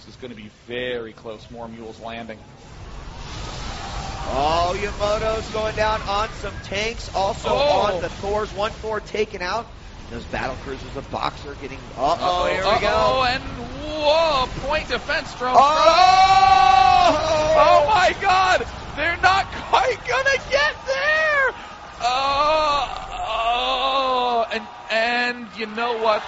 This is going to be very close. More mules landing. Oh, Yamoto's going down on some tanks. Also on the Thors. 1-4 taken out. Those battle cruisers of Boxer getting... Uh-oh, here we go. And whoa, point defense drone. Oh my God. They're not quite going to get there. And you know what?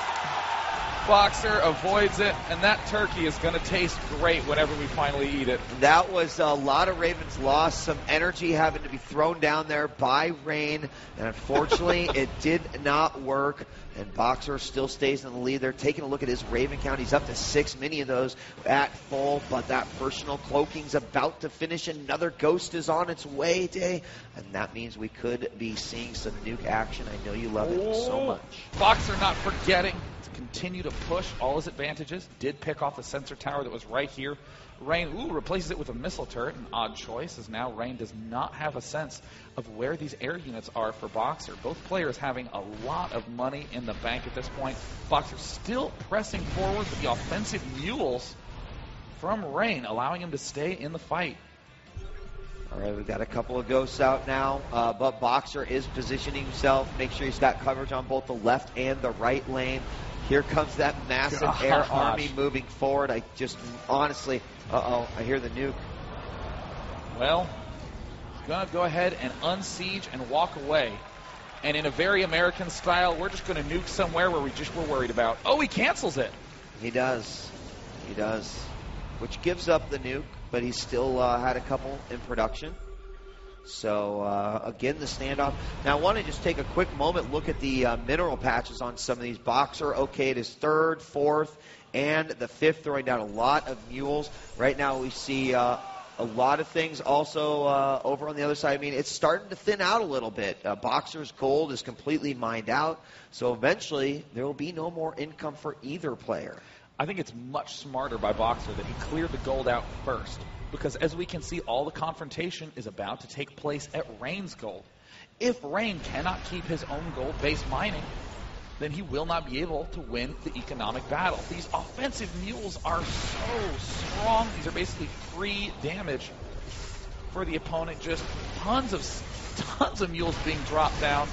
Boxer avoids it, and that turkey is going to taste great whenever we finally eat it. That was a lot of Ravens lost, some energy having to be thrown down there by Rain, and unfortunately it did not work, and Boxer still stays in the lead. They're taking a look at his Raven count. He's up to 6, many of those at full, but that personal cloaking's about to finish. Another Ghost is on its way, Day, and that means we could be seeing some nuke action. I know you love it so much. Boxer not forgetting to continue to push all his advantages. Did pick off the sensor tower that was right here. Rain, replaces it with a missile turret, an odd choice, as now Rain does not have a sense of where these air units are for Boxer. Both players having a lot of money in the bank at this point. Boxer still pressing forward with the offensive mules from Rain, allowing him to stay in the fight. All right, we've got a couple of Ghosts out now, but Boxer is positioning himself. Make sure he's got coverage on both the left and the right lane. Here comes that massive air army moving forward. I just, honestly, I hear the nuke. Well, he's going to go ahead and unsiege and walk away. And in a very American style, we're just going to nuke somewhere where we just were worried about. Oh, he cancels it. He does. He does. Which gives up the nuke, but he still had a couple in production. So, again, the standoff. Now, I want to just take a quick moment, look at the mineral patches on some of these. Boxer, okay, it is 3rd, 4th, and the 5th, throwing down a lot of mules. Right now we see a lot of things also over on the other side. I mean, it's starting to thin out a little bit. Boxer's gold is completely mined out, so eventually there will be no more income for either player. I think it's much smarter by Boxer that he cleared the gold out first, because as we can see, all the confrontation is about to take place at Rain's gold. If Rain cannot keep his own gold-based mining, then he will not be able to win the economic battle. These offensive mules are so strong. These are basically free damage for the opponent. Just tons of mules being dropped down.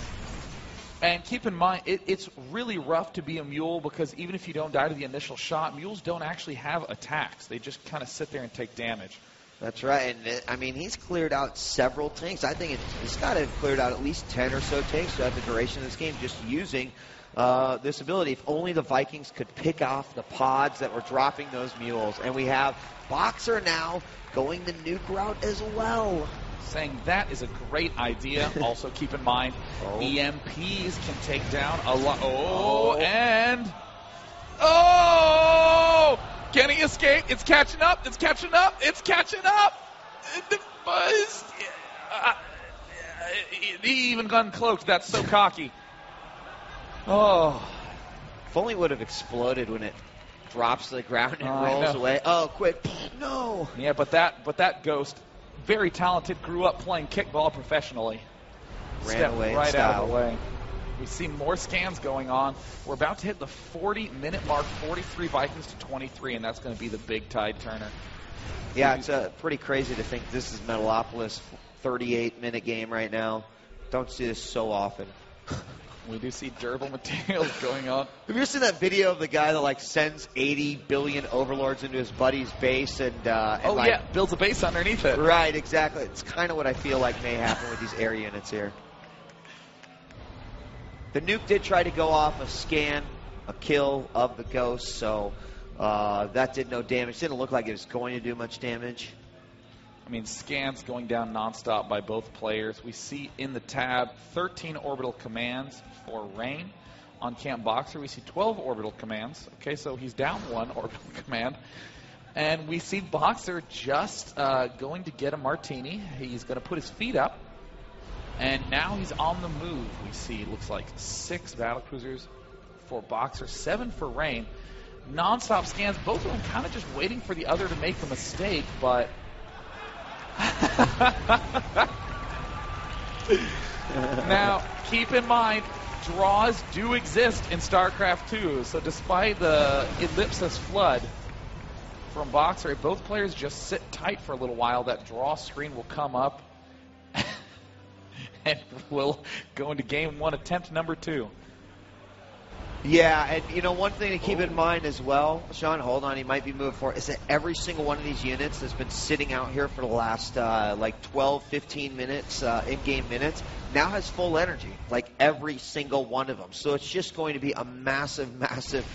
And keep in mind, it's really rough to be a mule, because even if you don't die to the initial shot, mules don't actually have attacks. They just kind of sit there and take damage. That's right. And, I mean, he's cleared out several tanks. I think he's got to have cleared out at least 10 or so tanks throughout the duration of this game, just using this ability. If only the Vikings could pick off the pods that were dropping those mules. And we have Boxer now going the nuke route as well. Saying that is a great idea. Also keep in mind, EMPs can take down a lot. Can he escape? It's catching up. It's catching up. It's catching up. The buzz. He even got uncloaked. That's so cocky. Oh, if only it would have exploded when it drops to the ground and rolls away. Oh, quick! No. Yeah, but that Ghost, very talented, grew up playing kickball professionally. Ran away right out of the way. We see more scans going on. We're about to hit the 40-minute mark, 43 Vikings to 23, and that's going to be the big tide turner. Yeah, it's pretty crazy to think this is Metalopolis, 38-minute game right now. Don't see this so often. We do see durable materials going on. Have you ever seen that video of the guy that sends 80 billion overlords into his buddy's base and builds a base underneath it? Right, exactly. It's kind of what I feel like may happen with these air units here. The nuke did try to go off a scan, a kill of the Ghost, so that did no damage. Didn't look like it was going to do much damage. I mean, scans going down nonstop by both players. We see in the tab 13 orbital commands for Rain. On Camp Boxer, we see 12 orbital commands. Okay, so he's down 1 orbital command. And we see Boxer just going to get a martini. He's going to put his feet up. And now he's on the move. We see, it looks like 6 battlecruisers for Boxer, 7 for Rain. Non-stop scans, both of them kind of just waiting for the other to make a mistake, but... Now, keep in mind, draws do exist in StarCraft 2, so despite the Ellipsis flood, from Boxer. If both players just sit tight for a little while, that draw screen will come up. And we'll go into game 1, attempt number 2. Yeah, and you know, one thing to keep in mind as well, Sean, hold on, he might be moved forward, is that every single one of these units that's been sitting out here for the last like 12, 15 minutes, in-game minutes, now has full energy, like every single one of them. So it's just going to be a massive, massive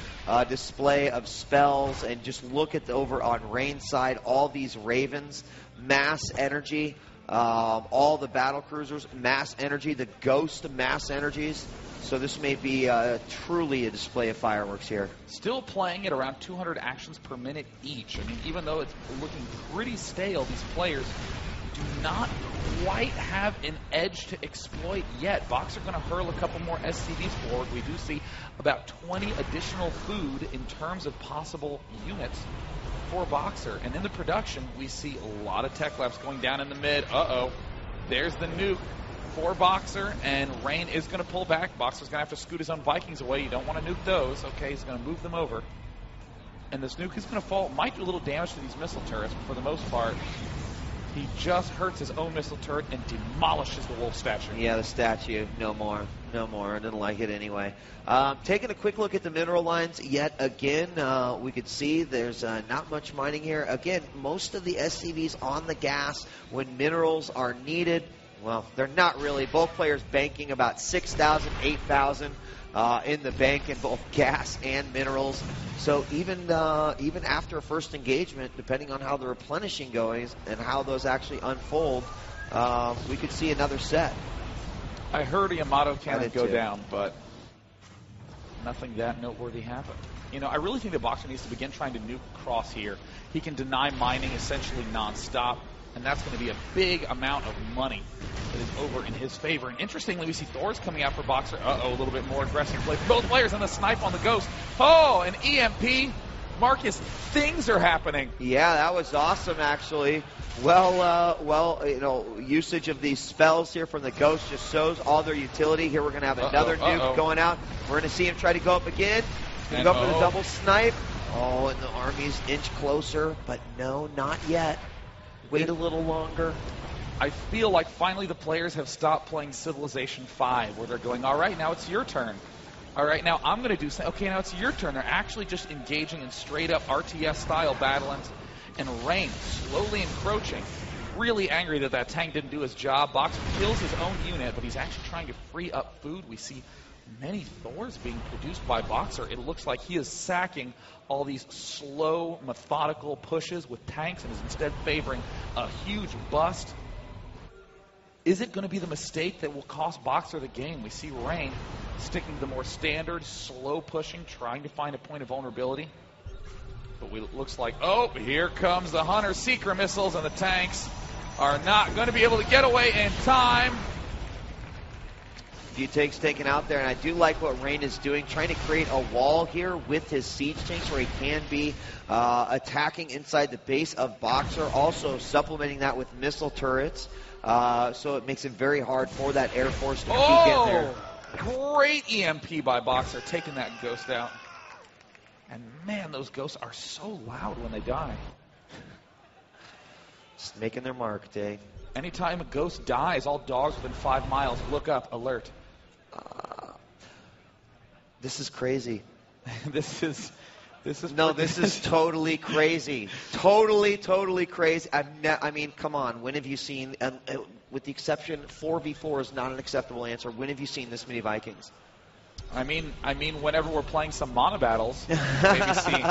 display of spells, and just look at the over on Rain's side, all these Ravens, mass energy, all the battle cruisers, mass energy, the Ghost mass energies. So this may be truly a display of fireworks here. Still playing at around 200 actions per minute each. I mean, even though it's looking pretty stale, these players do not quite have an edge to exploit yet. Boxer going to hurl a couple more SCVs forward. We do see about 20 additional food in terms of possible units for Boxer. And in the production, we see a lot of tech labs going down in the mid. Uh-oh. There's the nuke for Boxer, and Rain is going to pull back. Boxer's going to have to scoot his own Vikings away. You don't want to nuke those. Okay, he's going to move them over. And this nuke is going to fall. Might do a little damage to these missile turrets, but for the most part, he just hurts his own missile turret and demolishes the wolf statue. Yeah, the statue. No more. No more. I didn't like it anyway. Taking a quick look at the mineral lines yet again, we could see there's not much mining here. Again, most of the SCVs on the gas when minerals are needed. Well, they're not really. Both players banking about 6,000, 8,000 in the bank in both gas and minerals. So even after a first engagement, depending on how the replenishing goes and how those actually unfold, we could see another set. I heard a Yamato cannon go down, but nothing that noteworthy happened. You know, I really think the Boxer needs to begin trying to nuke across here. He can deny mining essentially nonstop, and that's going to be a big amount of money that is over in his favor. And interestingly, we see Thor's coming out for Boxer. Uh-oh, a little bit more aggressive play. Both players on the snipe on the Ghost. Oh, an EMP. Marcus, things are happening. Yeah, that was awesome, actually. Well, you know, usage of these spells here from the Ghost just shows all their utility. Here we're going to have another nuke going out. We're going to see him try to go up again. He's going to go for the double snipe. Oh, and the army's inch closer, but no, not yet. Wait a little longer. I feel like finally the players have stopped playing Civilization 5, where they're going, all right, now it's your turn. All right, now I'm going to do something. Okay, now it's your turn. They're actually just engaging in straight-up RTS-style battlings, and Rain slowly encroaching. Really angry that tank didn't do his job. Boxer kills his own unit, but he's actually trying to free up food. We see many Thors being produced by Boxer. It looks like he is sacking all these slow, methodical pushes with tanks and is instead favoring a huge bust. Is it going to be the mistake that will cost Boxer the game? We see Rain sticking to the more standard, slow pushing, trying to find a point of vulnerability. But it looks like, oh, here comes the Hunter Seeker missiles, and the tanks are not going to be able to get away in time. Few tanks taken out there, and I do like what Rain is doing, trying to create a wall here with his siege tanks where he can be attacking inside the base of Boxer, also supplementing that with missile turrets, so it makes it very hard for that Air Force to peek in there. Great EMP by Boxer, taking that Ghost out. And man, those Ghosts are so loud when they die. Just making their mark, Dave. Anytime a Ghost dies, all dogs within 5 miles look up, alert. This is crazy. This is totally crazy. Totally crazy. I mean, come on. When have you seen, with the exception, 4v4 is not an acceptable answer. When have you seen this many Vikings? I mean, whenever we're playing some mono battles, maybe see.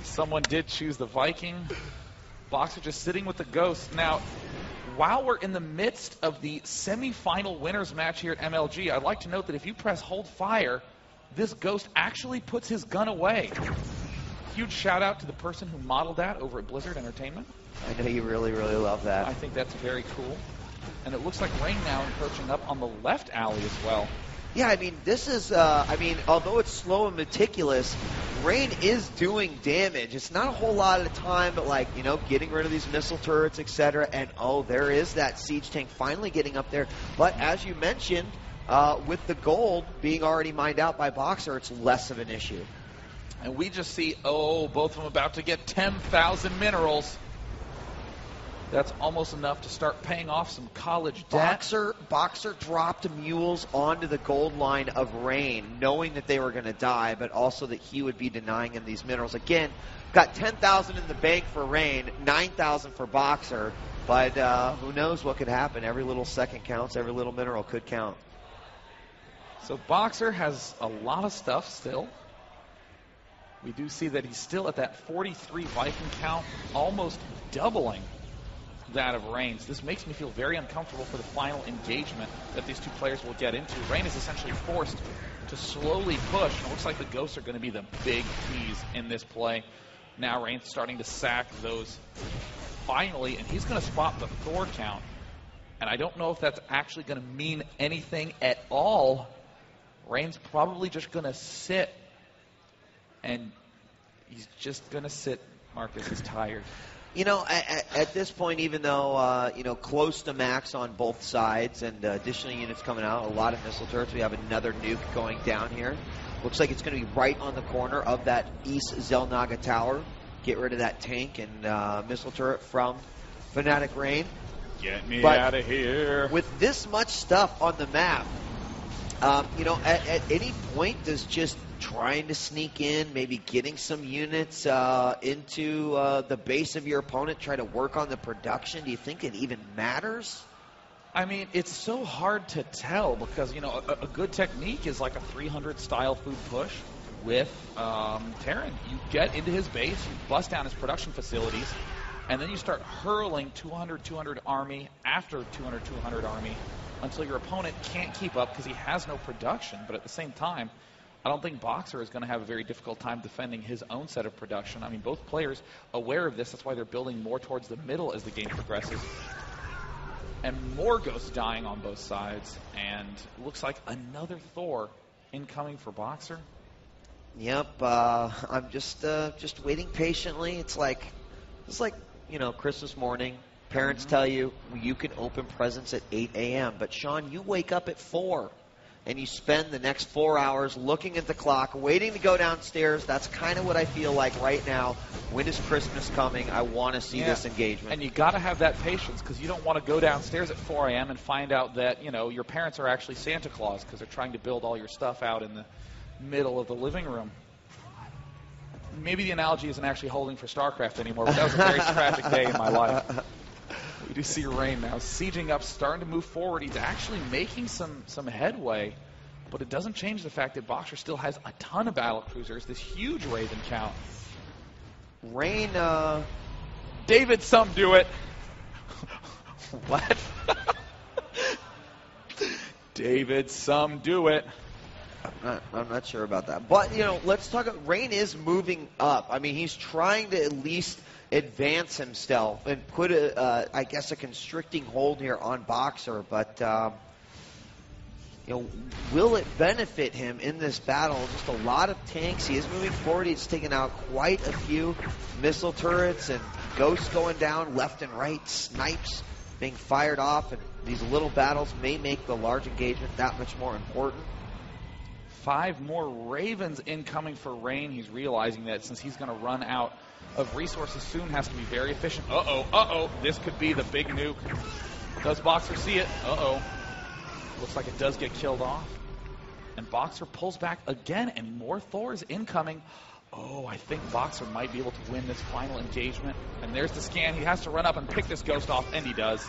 Someone did choose the Viking. Boxer just sitting with the Ghost. Now, while we're in the midst of the semi-final winners match here at MLG, I'd like to note that if you press hold fire, this Ghost actually puts his gun away. Huge shout out to the person who modeled that over at Blizzard Entertainment. I know you really love that. I think that's very cool. And it looks like Rain now encroaching up on the left alley as well. Yeah, I mean, this is, although it's slow and meticulous, Rain is doing damage. It's not a whole lot at a time, but like, you know, getting rid of these missile turrets, etc. And, oh, there is that siege tank finally getting up there. But as you mentioned, with the gold being already mined out by Boxer, it's less of an issue. And we just see, both of them about to get 10,000 minerals. That's almost enough to start paying off some college debt. Boxer dropped mules onto the gold line of Rain, knowing that they were going to die, but also that he would be denying him these minerals. Again, got 10,000 in the bank for Rain, 9,000 for Boxer, but who knows what could happen. Every little second counts. Every little mineral could count. So Boxer has a lot of stuff still. We do see that he's still at that 43 Viking count, almost doubling that of Rain's. This makes me feel very uncomfortable for the final engagement that these two players will get into. Rain is essentially forced to slowly push, and it looks like the Ghosts are going to be the big keys in this play. Now Rain's starting to sack those finally, and he's going to spot the Thor count. And I don't know if that's actually going to mean anything at all. Rain's probably just going to sit, and he's just going to sit. Marcus is tired. You know, at this point, even though, close to max on both sides and additional units coming out, a lot of missile turrets, we have another nuke going down here. Looks like it's going to be right on the corner of that East Zelnaga Tower. Get rid of that tank and missile turret from FnaticRain. Get me out of here. With this much stuff on the map, at any point does just trying to sneak in, maybe getting some units into the base of your opponent, try to work on the production, do you think it even matters? I mean, it's so hard to tell because, a good technique is like a 300 style food push with Terran. You get into his base, you bust down his production facilities, and then you start hurling 200 army after 200 army until your opponent can't keep up because he has no production. But at the same time, I don't think Boxer is going to have a very difficult time defending his own set of production. I mean, both players aware of this. That's why they're building more towards the middle as the game progresses. And more Ghosts dying on both sides. And it looks like another Thor incoming for Boxer. Yep, I'm just waiting patiently. It's like Christmas morning. Parents tell you can open presents at 8 a.m. But Sean, you wake up at 4. And you spend the next 4 hours looking at the clock, waiting to go downstairs. That's kind of what I feel like right now. When is Christmas coming? I want to see this engagement. And you got to have that patience because you don't want to go downstairs at 4 a.m. and find out that, your parents are actually Santa Claus because they're trying to build all your stuff out in the middle of the living room. Maybe the analogy isn't actually holding for StarCraft anymore, but that was a very tragic day in my life. We do see Rain now sieging up, starting to move forward. He's actually making some headway, but it doesn't change the fact that Boxer still has a ton of battle cruisers, this huge Raven count. Rain, David, some do it. What? David, some do it. I'm not sure about that. But, let's talk about Rain is moving up. I mean, he's trying to at least advance himself and put a constricting hold here on Boxer. But, will it benefit him in this battle? Just a lot of tanks. He is moving forward. He's taken out quite a few missile turrets and Ghosts going down left and right, snipes being fired off. And these little battles may make the large engagement that much more important. 5 more Ravens incoming for Rain. He's realizing that since he's going to run out of resources soon, has to be very efficient. Uh-oh. This could be the big nuke. Does Boxer see it? Looks like it does get killed off. And Boxer pulls back again, and more Thors incoming. I think Boxer might be able to win this final engagement. And there's the scan. He has to run up and pick this Ghost off, and he does.